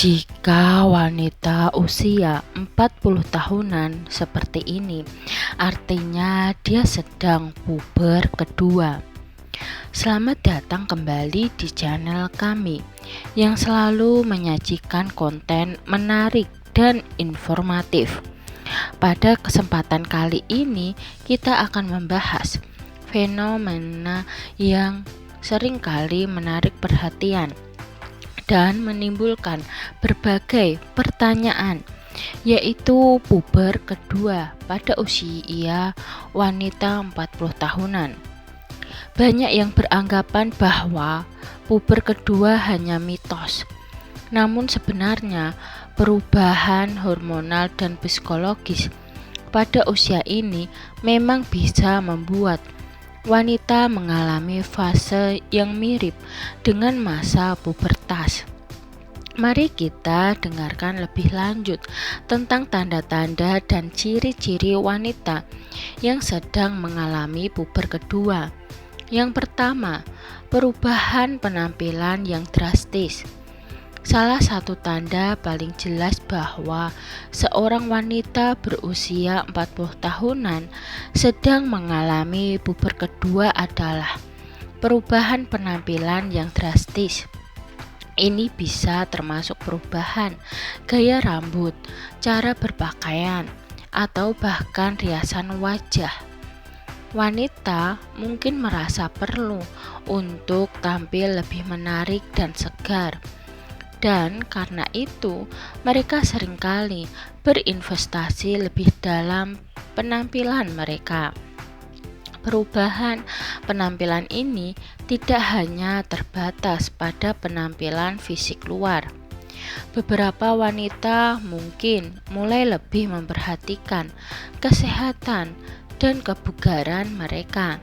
Jika wanita usia 40 tahunan seperti ini, artinya dia sedang puber kedua. Selamat datang kembali di channel kami yang selalu menyajikan konten menarik dan informatif. Pada kesempatan kali ini kita akan membahas fenomena yang seringkali menarik perhatian dan menimbulkan berbagai pertanyaan, yaitu puber kedua pada usia wanita 40 tahunan. Banyak yang beranggapan bahwa puber kedua hanya mitos. Namun sebenarnya perubahan hormonal dan psikologis pada usia ini memang bisa membuat wanita mengalami fase yang mirip dengan masa pubertas. Mari kita dengarkan lebih lanjut tentang tanda-tanda dan ciri-ciri wanita yang sedang mengalami puber kedua. Yang pertama, perubahan penampilan yang drastis. Salah satu tanda paling jelas bahwa seorang wanita berusia 40 tahunan sedang mengalami puber kedua adalah perubahan penampilan yang drastis. Ini bisa termasuk perubahan gaya rambut, cara berpakaian, atau bahkan riasan wajah. Wanita mungkin merasa perlu untuk tampil lebih menarik dan segar. Dan karena itu, mereka seringkali berinvestasi lebih dalam penampilan mereka. Perubahan penampilan ini tidak hanya terbatas pada penampilan fisik luar. Beberapa wanita mungkin mulai lebih memperhatikan kesehatan dan kebugaran mereka.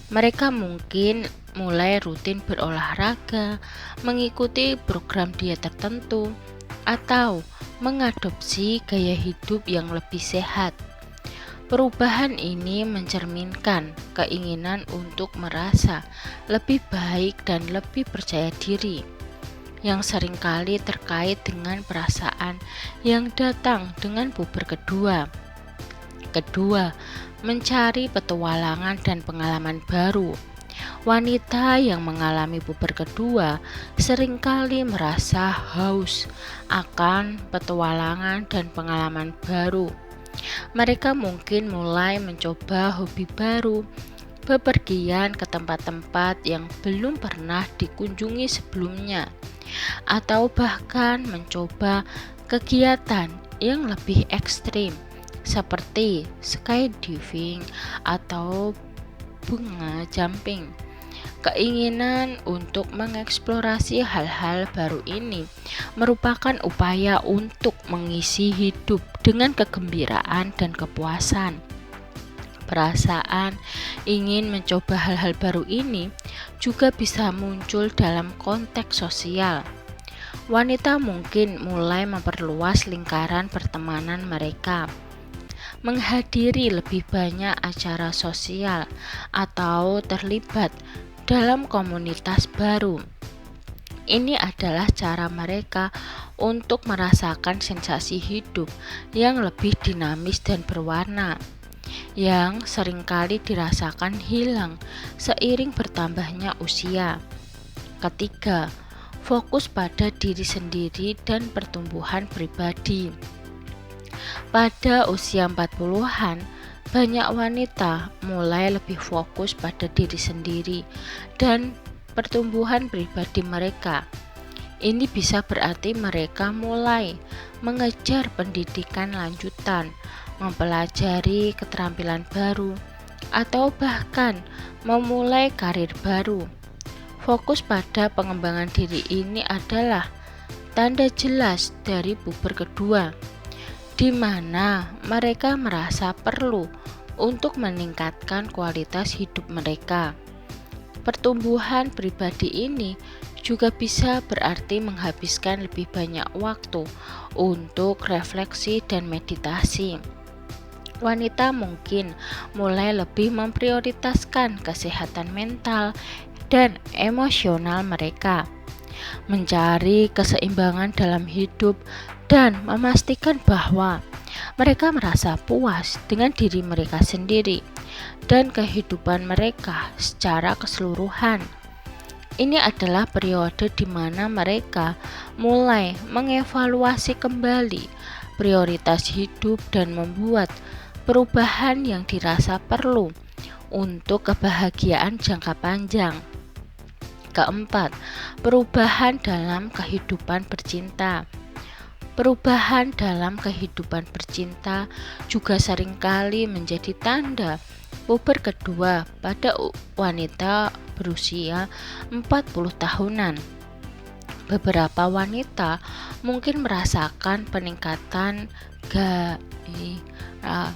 Mereka mungkin mulai rutin berolahraga, mengikuti program diet tertentu, atau mengadopsi gaya hidup yang lebih sehat. Perubahan ini mencerminkan keinginan untuk merasa lebih baik dan lebih percaya diri, yang seringkali terkait dengan perasaan yang datang dengan puber kedua. Kedua, mencari petualangan dan pengalaman baru. Wanita yang mengalami puber kedua seringkali merasa haus akan petualangan dan pengalaman baru. Mereka mungkin mulai mencoba hobi baru, bepergian ke tempat-tempat yang belum pernah dikunjungi sebelumnya, atau bahkan mencoba kegiatan yang lebih ekstrim seperti skydiving atau bunga jumping. Keinginan untuk mengeksplorasi hal-hal baru ini merupakan upaya untuk mengisi hidup dengan kegembiraan dan kepuasan. Perasaan ingin mencoba hal-hal baru ini juga bisa muncul dalam konteks sosial. Wanita mungkin mulai memperluas lingkaran pertemanan mereka, menghadiri lebih banyak acara sosial, atau terlibat dalam komunitas baru. Ini adalah cara mereka untuk merasakan sensasi hidup yang lebih dinamis dan berwarna, yang seringkali dirasakan hilang seiring bertambahnya usia. Ketiga, fokus pada diri sendiri dan pertumbuhan pribadi. Pada usia 40-an, banyak wanita mulai lebih fokus pada diri sendiri dan pertumbuhan pribadi mereka. Ini bisa berarti mereka mulai mengejar pendidikan lanjutan, mempelajari keterampilan baru, atau bahkan memulai karir baru. Fokus pada pengembangan diri ini adalah tanda jelas dari puber kedua, di mana mereka merasa perlu untuk meningkatkan kualitas hidup mereka. Pertumbuhan pribadi ini juga bisa berarti menghabiskan lebih banyak waktu untuk refleksi dan meditasi. Wanita mungkin mulai lebih memprioritaskan kesehatan mental dan emosional mereka. mencari keseimbangan dalam hidup, dan memastikan bahwa mereka merasa puas dengan diri mereka sendiri dan kehidupan mereka secara keseluruhan. Ini adalah periode di mana mereka mulai mengevaluasi kembali prioritas hidup dan membuat perubahan yang dirasa perlu untuk kebahagiaan jangka panjang. Keempat, perubahan dalam kehidupan bercinta. Perubahan dalam kehidupan bercinta juga seringkali menjadi tanda puber kedua pada wanita berusia 40 tahunan. Beberapa wanita mungkin merasakan peningkatan gairah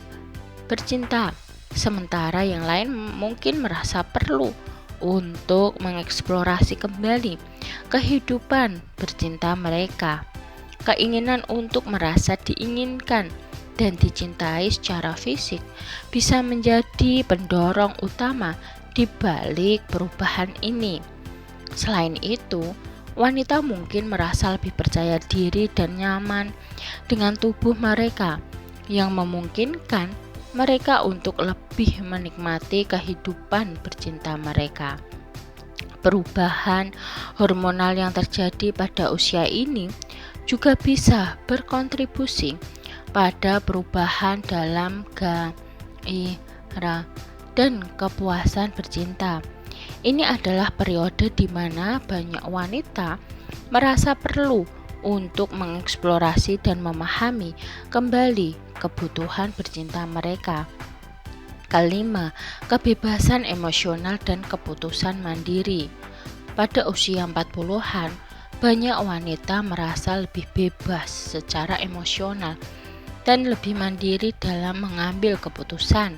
bercinta, sementara yang lain mungkin merasa perlu untuk mengeksplorasi kembali kehidupan bercinta mereka. Keinginan untuk merasa diinginkan dan dicintai secara fisik bisa menjadi pendorong utama di balik perubahan ini. Selain itu, wanita mungkin merasa lebih percaya diri dan nyaman dengan tubuh mereka, yang memungkinkan mereka untuk lebih menikmati kehidupan bercinta mereka. Perubahan hormonal yang terjadi pada usia ini juga bisa berkontribusi pada perubahan dalam gairah dan kepuasan bercinta. Ini adalah periode di mana banyak wanita merasa perlu untuk mengeksplorasi dan memahami kembali kebutuhan bercinta mereka. Kelima, kebebasan emosional dan keputusan mandiri. Pada usia 40-an, banyak wanita merasa lebih bebas secara emosional dan lebih mandiri dalam mengambil keputusan.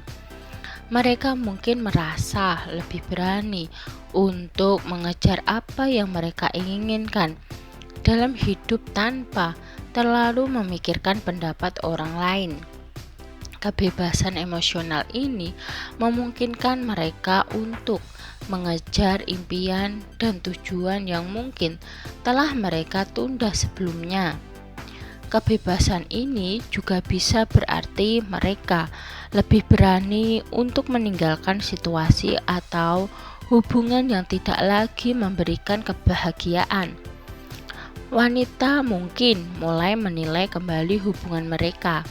Mereka mungkin merasa lebih berani untuk mengejar apa yang mereka inginkan dalam hidup tanpa terlalu memikirkan pendapat orang lain. Kebebasan emosional ini memungkinkan mereka untuk mengejar impian dan tujuan yang mungkin telah mereka tunda sebelumnya. Kebebasan ini juga bisa berarti mereka lebih berani untuk meninggalkan situasi atau hubungan yang tidak lagi memberikan kebahagiaan. Wanita mungkin mulai menilai kembali hubungan mereka,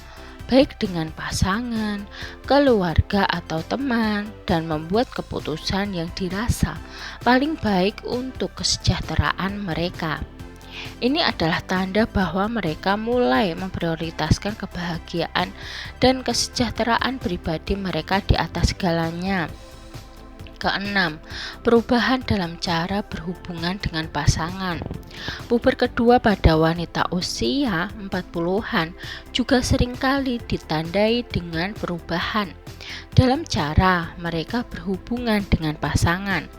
baik dengan pasangan, keluarga, atau teman, dan membuat keputusan yang dirasa paling baik untuk kesejahteraan mereka. Ini adalah tanda bahwa mereka mulai memprioritaskan kebahagiaan dan kesejahteraan pribadi mereka di atas segalanya. Keenam, perubahan dalam cara berhubungan dengan pasangan. Puber kedua pada wanita usia 40-an juga seringkali ditandai dengan perubahan dalam cara mereka berhubungan dengan pasangan.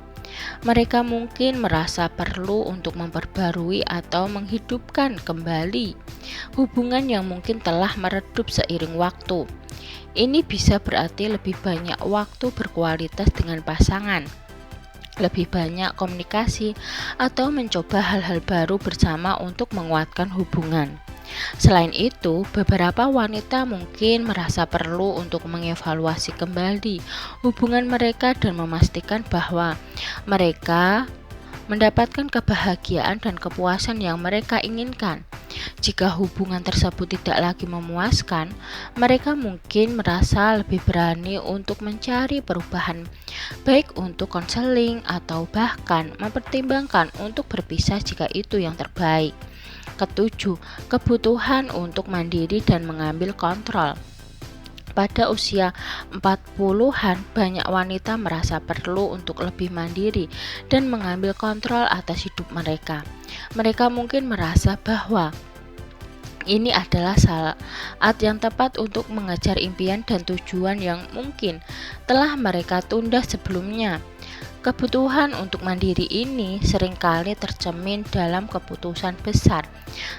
Mereka mungkin merasa perlu untuk memperbarui atau menghidupkan kembali hubungan yang mungkin telah meredup seiring waktu. Ini bisa berarti lebih banyak waktu berkualitas dengan pasangan, lebih banyak komunikasi, atau mencoba hal-hal baru bersama untuk menguatkan hubungan. Selain itu, beberapa wanita mungkin merasa perlu untuk mengevaluasi kembali hubungan mereka dan memastikan bahwa mereka mendapatkan kebahagiaan dan kepuasan yang mereka inginkan. Jika hubungan tersebut tidak lagi memuaskan, mereka mungkin merasa lebih berani untuk mencari perubahan, baik untuk konseling atau bahkan mempertimbangkan untuk berpisah jika itu yang terbaik. Ketujuh, kebutuhan untuk mandiri dan mengambil kontrol. Pada usia 40-an, banyak wanita merasa perlu untuk lebih mandiri dan mengambil kontrol atas hidup mereka. Mereka mungkin merasa bahwa ini adalah saat yang tepat untuk mengejar impian dan tujuan yang mungkin telah mereka tunda sebelumnya. Kebutuhan untuk mandiri ini seringkali tercermin dalam keputusan besar,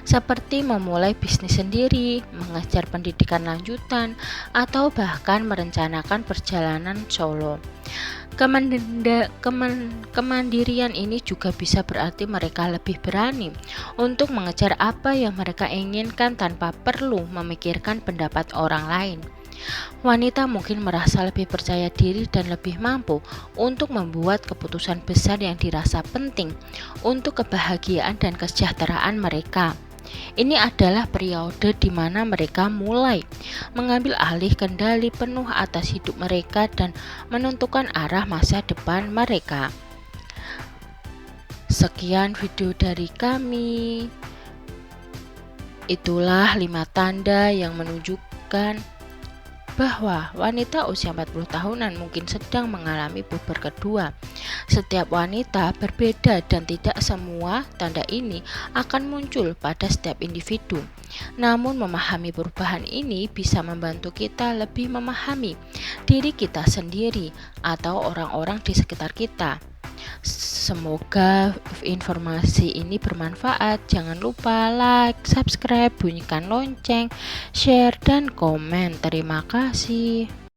seperti memulai bisnis sendiri, mengejar pendidikan lanjutan, atau bahkan merencanakan perjalanan solo. Kemandirian ini juga bisa berarti mereka lebih berani untuk mengejar apa yang mereka inginkan tanpa perlu memikirkan pendapat orang lain. Wanita mungkin merasa lebih percaya diri dan lebih mampu untuk membuat keputusan besar yang dirasa penting untuk kebahagiaan dan kesejahteraan mereka. Ini adalah periode di mana mereka mulai mengambil alih kendali penuh atas hidup mereka dan menentukan arah masa depan mereka. Sekian video dari kami. Itulah 5 tanda yang menunjukkan bahwa wanita usia 40 tahunan mungkin sedang mengalami puber kedua. Setiap wanita berbeda dan tidak semua tanda ini akan muncul pada setiap individu. Namun memahami perubahan ini bisa membantu kita lebih memahami diri kita sendiri atau orang-orang di sekitar kita. Semoga informasi ini bermanfaat. Jangan lupa like, subscribe, bunyikan lonceng, share, dan komen. Terima kasih.